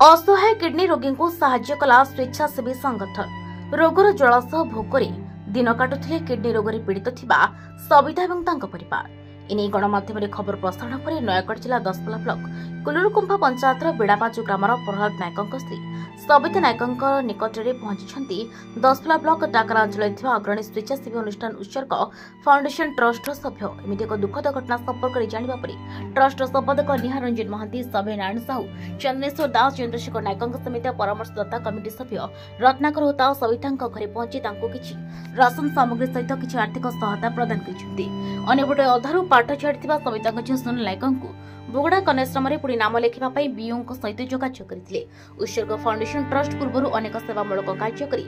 असहाय किडनी रोगी को साहाय्य कला स्वेच्छासेवी संगठन रोगर जलाशय भोकरे दिन काटुले किडनी रोग पीड़ित थिबा सविता एवं तांको परिवार एने गणमाध्यम खबर प्रसारण पर नयागढ़ जिला दसपल्ला ब्लॉक कुलुरुकुंभा पंचायत बेड़ापाचु ग्रामर प्रहलाद नायक स्त्री सविता नायक निकट में पहुंची दसपल्ला ब्लॉक टाकरा अंचल अग्रणी स्वेच्छासेवी अनुष्ठान उत्सर्ग फाउंडेशन ट्रस्ट सभ्य एमती एक दुखद घटना संपर्क में जाना ट्रस्ट संपादक निहार रंजन महांती सभ्य नारायण साहू चंद्रेश्वर दास चंद्रशेखर नायक समेत परामर्शदाता कमिटी सभ्य रत्नाकर होता सविता घरे पहुंची किसी राशन सामग्री सहित किसी आर्थिक सहायता प्रदान करपटे अधारू पाठ छाड़ी सविता झील सोनल नायक बोगड़ा कन्याश्रम पुणी नाम लेखा बीओ सहित जोगाजोग करते उत्सर्ग फाउंडेशन ट्रस्ट पूर्व अनेक सेवामूलक कार्य कर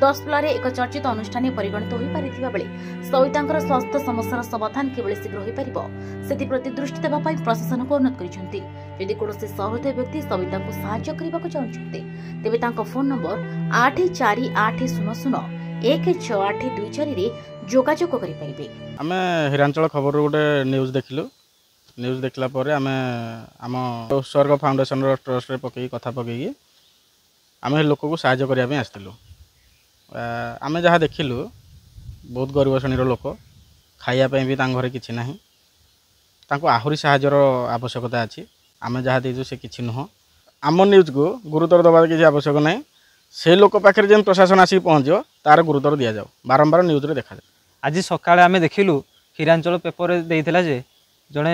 दसपल्ला एक चर्चित अनुष्ठान परिगणित हो पारिथिबा बेले सविता स्वास्थ्य समस्यार समाधान केवल शीघ्र हो पार से दृष्टि देवाई प्रशासन को अनुरोध करदि कौन सहृदय व्यक्ति सविता को साहाय्य करने चाहते तेज फोन नंबर 8480016824 जोगाजोग करें। आम हिरांचल खबर गोटे न्यूज देखिलु न्यूज देखला पर आम आम उत्सर्ग फाउंडेशन ट्रस्ट पकई कथा पकई आम लोक को साहाय्य करने आसलु आम जहाँ देखिलु बहुत गरीब श्रेणीर लोक खायापी भी घरे किसी ना आहरी साहाय्यर आवश्यकता अच्छी आम जहाँ देचु से किसी नुह आम न्यूज को गुरुतर दबार किसी आवश्यक ना से लोक पाखे जेन प्रशासन आसिक पहुँचो तार गुरुतर दि जाओ बारंबार न्यूज रे देखा आज सकाଳେ आम देखिलु हिरांचल पेपर देइथिला जे जड़े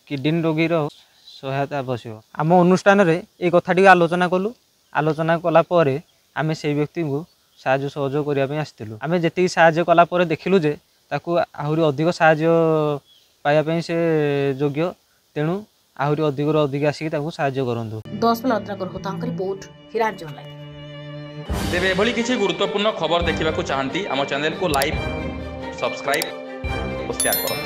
किडनी रोगी सहायता आवश्यक आम अनुष्ठान रे ये कथाटी आलोचना कलु आलोचना कलापर आम से व्यक्ति को साहाय्य सहयोग करने आसलु आम जी साहाय्य कलापर देखिलु जे ताकू आहरी अधिक साहाय्य पाइबा से योग्य तेणु आहरी अधिक अधिक आसिक साहाय्य करूँ। तेरे एभली किसी गुरुत्वपूर्ण खबर देखा चाहती आम चैनल को लाइक सब्सक्राइब और शेयर करूँ।